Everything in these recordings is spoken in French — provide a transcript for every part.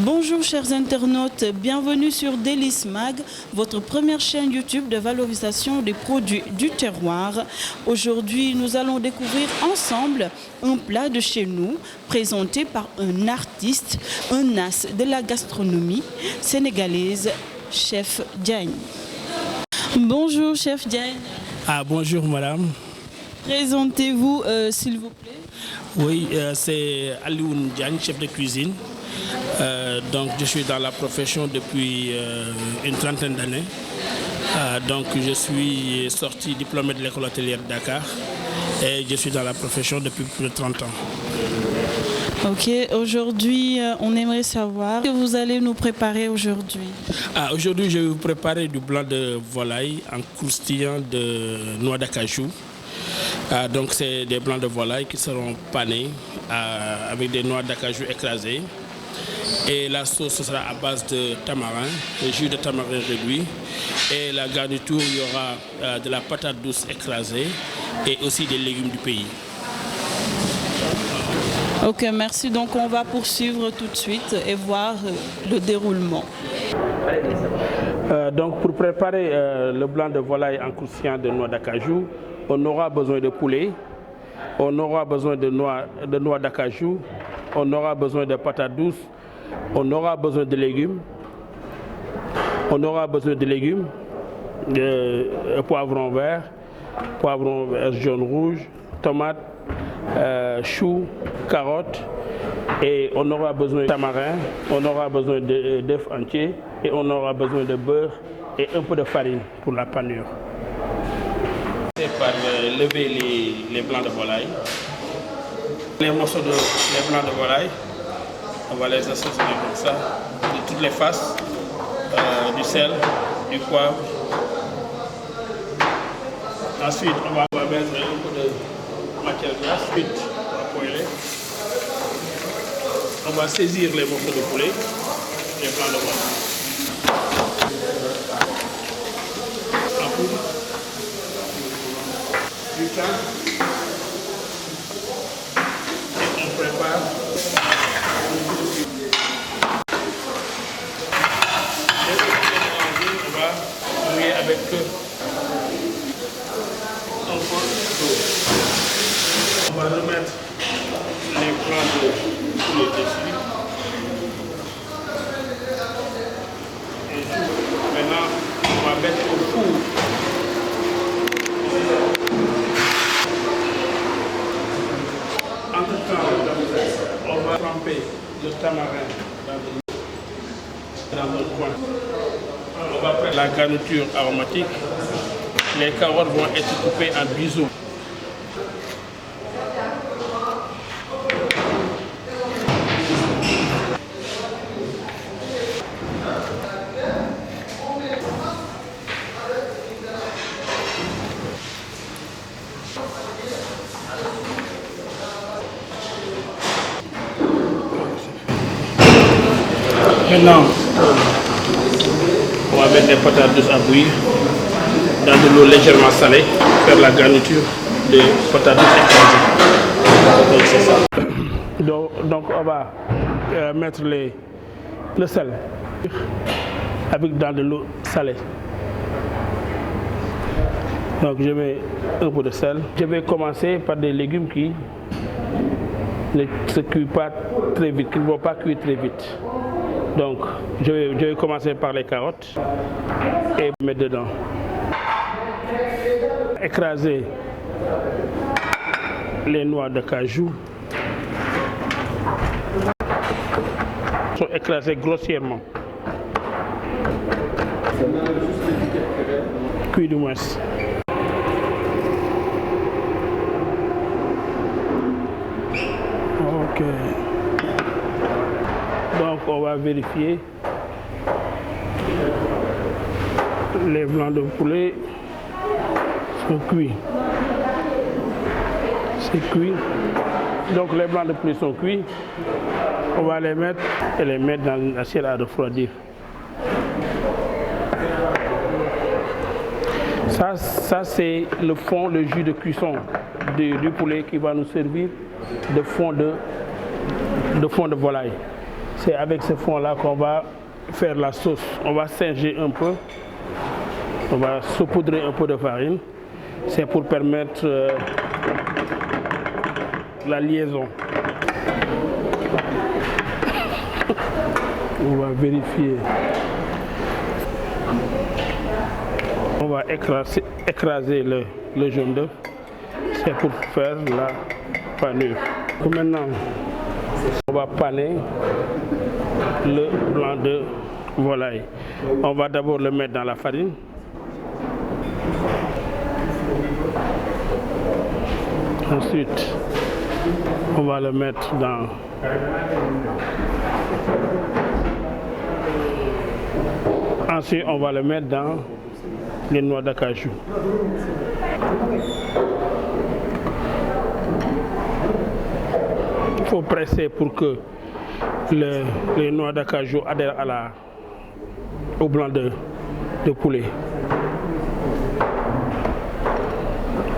Bonjour chers internautes, bienvenue sur Délices Mag, votre première chaîne YouTube de valorisation des produits du terroir. Aujourd'hui, nous allons découvrir ensemble un plat de chez nous présenté par un artiste, un as de la gastronomie sénégalaise, Chef Diagne. Bonjour Chef Diagne. Bonjour madame. Présentez-vous s'il vous plaît. Oui, c'est Alioune Diagne, chef de cuisine. Donc je suis dans la profession depuis une trentaine d'années. Donc je suis sorti diplômé de l'école hôtelière de Dakar et je suis dans la profession depuis plus de 30 ans. Ok, aujourd'hui on aimerait savoir ce que vous allez nous préparer aujourd'hui. Aujourd'hui je vais vous préparer du blanc de volaille en croustillant de noix d'acajou. Donc c'est des blancs de volaille qui seront panés avec des noix d'acajou écrasées. Et la sauce ce sera à base de tamarin, de jus de tamarin réduit. Et la garniture, il y aura de la patate douce écrasée et aussi des légumes du pays. Ok, merci. Donc on va poursuivre tout de suite et voir le déroulement. Donc pour préparer le blanc de volaille en croustillant de noix d'acajou, on aura besoin de poulet, on aura besoin de noix d'acajou, on aura besoin de patates douces, on aura besoin de légumes, de poivrons verts, jaune rouge, tomates, choux, carottes, et on aura besoin de tamarin, on aura besoin d'œufs entiers et on aura besoin de beurre et un peu de farine pour la panure. C'est par lever les blancs de volaille. Les morceaux les blancs de volaille, on va les assaisonner comme ça, de toutes les faces, du sel, du poivre. Ensuite, on va mettre un peu de matière grasse, ensuite on va poêler. On va saisir les morceaux de poulet, les blancs de volaille. En poudre, du thym. On prépare. On va mouiller avec un peu d'eau. On va remettre les blancs de poulet dessus. Et maintenant, on va mettre au four. Entre-temps, on va tremper le tamarin dans un coin. On va prendre la garniture aromatique. Les carottes vont être coupées en biseaux. Maintenant, on va mettre les patates douces à bouillir dans de l'eau légèrement salée, faire la garniture de patates douces écrasées. Donc c'est ça. Donc on va mettre le sel avec dans de l'eau salée. Donc je mets un peu de sel. Je vais commencer par des légumes qui ne se cuisent pas très vite, qui ne vont pas cuire très vite. Donc, je vais commencer par les carottes et mettre dedans. Écraser les noix de cajou. Ils sont écrasés grossièrement. Cuit du moins. Ok. Donc on va vérifier les blancs de poulet sont cuits. C'est cuit. Donc les blancs de poulet sont cuits. On va les mettre dans une assiette à refroidir. Ça c'est le fond, le jus de cuisson du poulet qui va nous servir de fond de volaille. C'est avec ce fond-là qu'on va faire la sauce. On va singer un peu. On va saupoudrer un peu de farine. C'est pour permettre la liaison. On va vérifier. On va écraser le jaune d'œuf. C'est pour faire la panure. Donc maintenant, on va paner le blanc de volaille. On va d'abord le mettre dans la farine. Ensuite, on va le mettre dans Ensuite, on va le mettre dans les noix d'acajou. Il faut presser pour que les noix d'acajou adhèrent au blanc de poulet.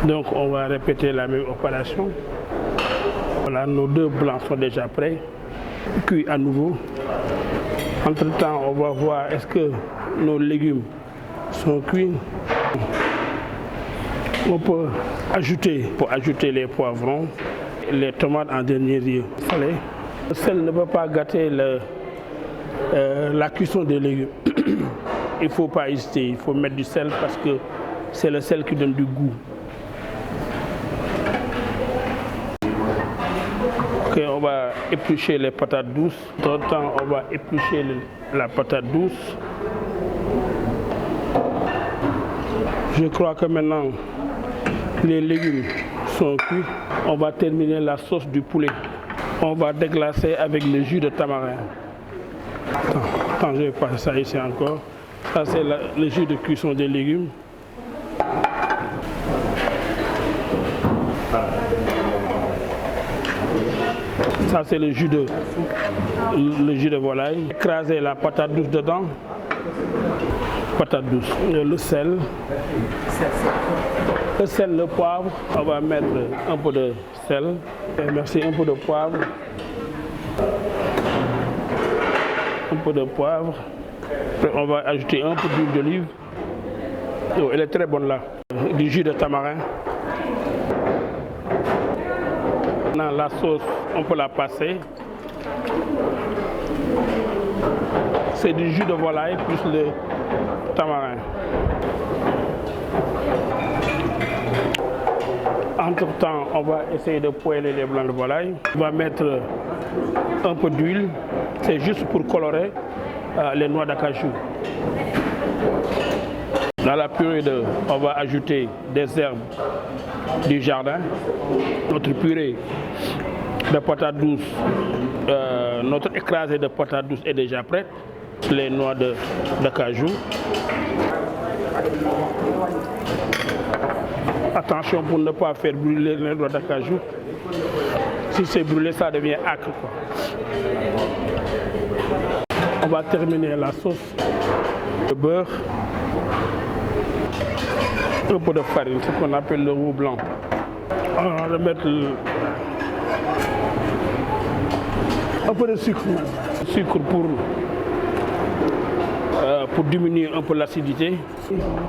Donc on va répéter la même opération. Voilà, nos deux blancs sont déjà prêts, cuits à nouveau. Entre-temps, on va voir est-ce que nos légumes sont cuits. On peut ajouter les poivrons, les tomates en dernier lieu. Le sel ne peut pas gâter la cuisson des légumes. Il ne faut pas hésiter, il faut mettre du sel parce que c'est le sel qui donne du goût. Okay, on va éplucher les patates douces. Entre-temps, on va éplucher la patate douce. Je crois que maintenant, les légumes sont cuits. On va terminer la sauce du poulet. On va déglacer avec le jus de tamarin. Attends, je vais passer ça ici encore. Ça, c'est le jus de cuisson des légumes. Ça, c'est le jus de volaille. Écraser la patate douce dedans. Patate douce. Le sel. Le sel, le poivre. On va mettre un peu de sel. Merci, un peu de poivre. Un peu de poivre. Après, on va ajouter un peu d'huile d'olive. Oh, elle est très bonne là. Du jus de tamarin. Maintenant, la sauce, on peut la passer. C'est du jus de volaille plus le tamarin. Entre-temps, on va essayer de poêler les blancs de volaille. On va mettre un peu d'huile. C'est juste pour colorer les noix d'acajou. Dans la purée, on va ajouter des herbes du jardin. Notre purée de patates douces, notre écrasé de patates douces est déjà prête. Les noix d'acajou. Attention pour ne pas faire brûler les noix d'acajou. Si c'est brûlé, ça devient acre, quoi. On va terminer la sauce. Le beurre. Un peu de farine, ce qu'on appelle le roux blanc. On va remettre un peu de sucre. Sucre pour diminuer un peu l'acidité.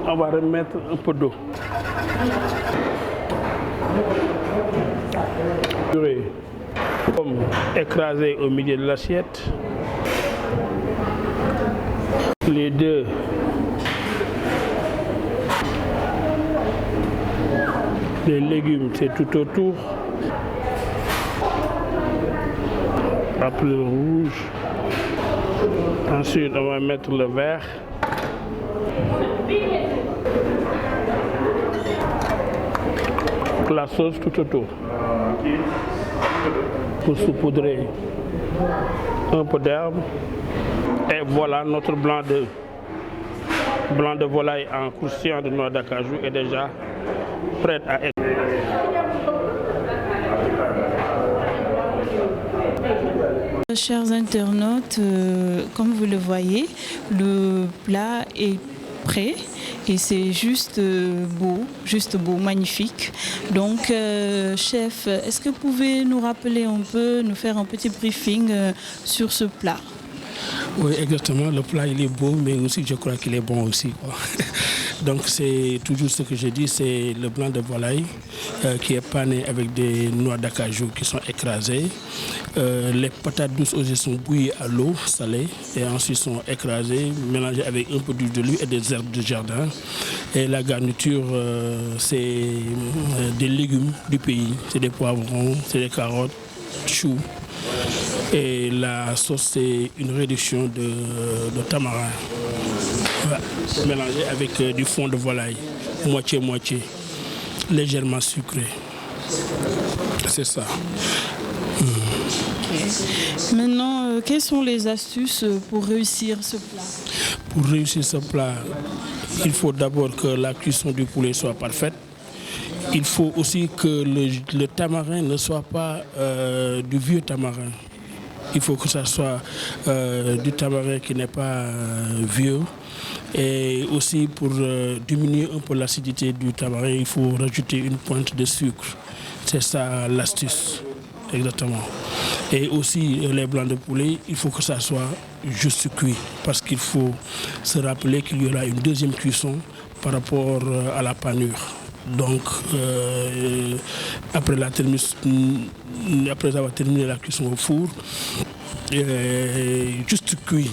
On va remettre un peu d'eau. Purée, pomme écrasée au milieu de l'assiette. Les deux les légumes, c'est tout autour. Après le rouge. Ensuite, on va mettre le vert. La sauce tout autour. Pour saupoudrer un peu d'herbe. Et voilà, notre blanc de volaille en croustillant de noix d'acajou est déjà prêt à être. Chers internautes, comme vous le voyez, le plat est prêt et c'est juste beau, magnifique. Donc, chef, est-ce que vous pouvez nous rappeler un peu, nous faire un petit briefing sur ce plat? Oui, exactement. Le plat, il est beau, mais aussi, je crois qu'il est bon aussi, quoi. Donc, c'est toujours ce que je dis, c'est le blanc de volaille qui est pané avec des noix d'acajou qui sont écrasées. Les patates douces aussi sont bouillies à l'eau salée et ensuite sont écrasées, mélangées avec un peu d'huile d'olive et des herbes de jardin. Et la garniture, c'est des légumes du pays, c'est des poivrons, c'est des carottes, choux. Et la sauce, c'est une réduction de tamarin, mélangée avec du fond de volaille, moitié-moitié, légèrement sucré. C'est ça. Okay. Maintenant, quelles sont les astuces pour réussir ce plat? Pour réussir ce plat, il faut d'abord que la cuisson du poulet soit parfaite. Il faut aussi que le tamarin ne soit pas du vieux tamarin. Il faut que ça soit du tamarin qui n'est pas vieux. Et aussi pour diminuer un peu l'acidité du tamarin, il faut rajouter une pointe de sucre. C'est ça l'astuce, exactement. Et aussi les blancs de poulet, il faut que ça soit juste cuit. Parce qu'il faut se rappeler qu'il y aura une deuxième cuisson par rapport à la panure. Donc, après avoir terminé la cuisson au four, juste cuit,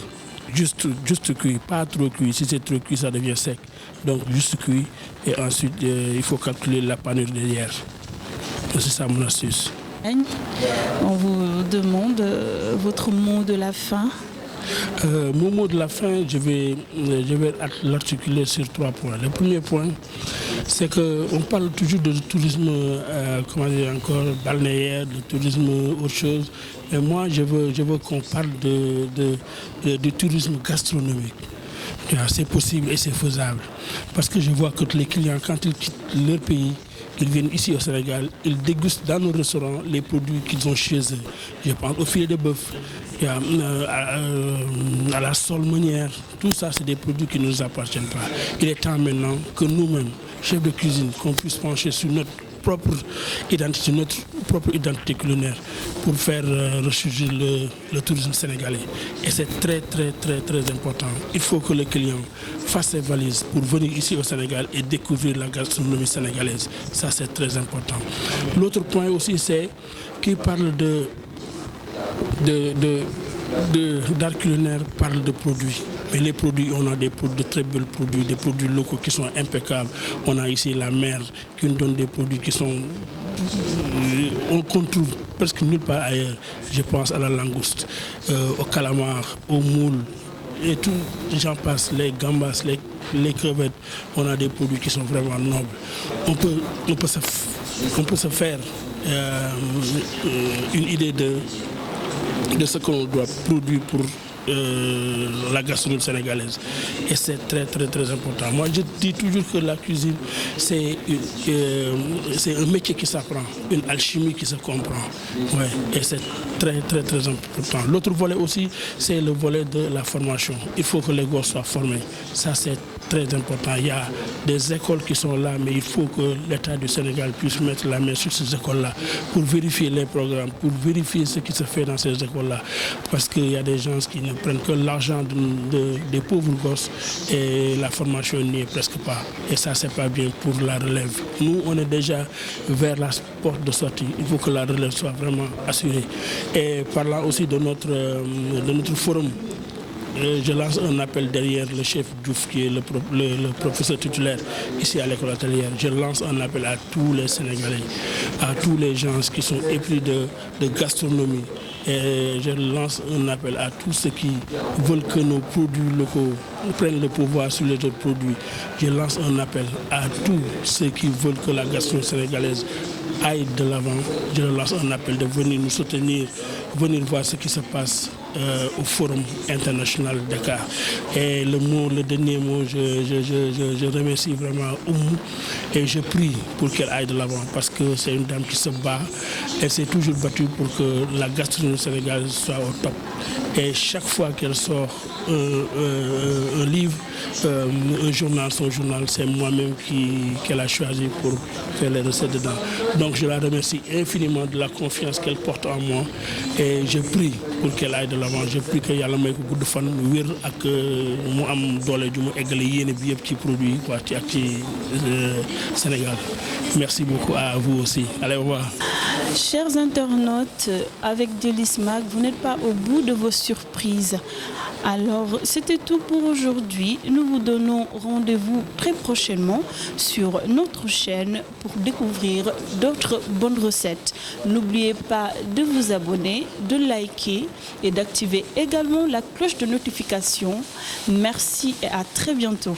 juste cuit, pas trop cuit. Si c'est trop cuit, ça devient sec. Donc, juste cuit. Et ensuite, il faut calculer la panure derrière. C'est ça mon astuce. On vous demande votre mot de la fin. Mon mot de la fin, je vais l'articuler sur 3 points. Le premier point, c'est qu'on parle toujours de tourisme, balnéaire, de tourisme autre chose. Et moi, je veux qu'on parle de tourisme gastronomique. C'est possible et c'est faisable. Parce que je vois que les clients, quand ils quittent leur pays, ils viennent ici au Sénégal, ils dégustent dans nos restaurants les produits qu'ils ont chez eux. Je pense au filet de bœuf, à la solmonière. Tout ça, c'est des produits qui ne nous appartiennent pas. Il est temps maintenant que nous-mêmes, chefs de cuisine, qu'on puisse pencher sur notre propre identité culinaire pour faire ressurgir le tourisme sénégalais. Et c'est très, très, très, très important. Il faut que le client fasse ses valises pour venir ici au Sénégal et découvrir la gastronomie sénégalaise. Ça, c'est très important. L'autre point aussi, c'est qu'il parle d'art culinaire, parle de produits. Mais les produits, on a de très bons produits, des produits locaux qui sont impeccables. On a ici la mer qui nous donne des produits qui sont... qu'on trouve presque nulle part ailleurs. Je pense à la langouste, au calamar, au moule, et tout, j'en passe, les gambas, les crevettes. On a des produits qui sont vraiment nobles. On peut se faire une idée de ce qu'on doit produire pour la gastronomie sénégalaise. Et c'est très, très, très important. Moi, je dis toujours que la cuisine, c'est un métier qui s'apprend, une alchimie qui se comprend. Ouais. Et c'est très, très, très important. L'autre volet aussi, c'est le volet de la formation. Il faut que les gosses soient formés. Ça, c'est très important. Il y a des écoles qui sont là, mais il faut que l'État du Sénégal puisse mettre la main sur ces écoles-là pour vérifier les programmes, pour vérifier ce qui se fait dans ces écoles-là. Parce qu'il y a des gens qui ne prennent que l'argent des pauvres gosses et la formation n'y est presque pas. Et ça, c'est pas bien pour la relève. Nous, on est déjà vers la porte de sortie. Il faut que la relève soit vraiment assurée. Et parlant aussi de notre forum, je lance un appel derrière le chef Diouf, qui est le professeur titulaire ici à l'école hôtelière. Je lance un appel à tous les Sénégalais, à tous les gens qui sont épris de gastronomie. Et je lance un appel à tous ceux qui veulent que nos produits locaux prennent le pouvoir sur les autres produits. Je lance un appel à tous ceux qui veulent que la gastronomie sénégalaise aille de l'avant. Je lance un appel de venir nous soutenir, venir voir ce qui se passe au Forum international de Dakar. Et le dernier mot, je remercie vraiment Oumou et je prie pour qu'elle aille de l'avant parce que c'est une dame qui se bat. Elle s'est toujours battue pour que la gastronomie sénégalaise soit au top. Et chaque fois qu'elle sort un livre, un journal, son journal, c'est moi-même qu'elle a choisi pour faire les recettes dedans. Donc je la remercie infiniment de la confiance qu'elle porte en moi et je prie pour qu'elle aille de l'avant. Je prie que yàlla may ko gudd fan wér ak mu am doole ju mu eggale yéene bi yëpp ci produit quoi ci ak ci Sénégal. Merci beaucoup à vous aussi. Allez, au revoir. Chers internautes, avec Délices Mag, vous n'êtes pas au bout de vos surprises. Alors, c'était tout pour aujourd'hui. Nous vous donnons rendez-vous très prochainement sur notre chaîne pour découvrir d'autres bonnes recettes. N'oubliez pas de vous abonner, de liker et d'activer également la cloche de notification. Merci et à très bientôt.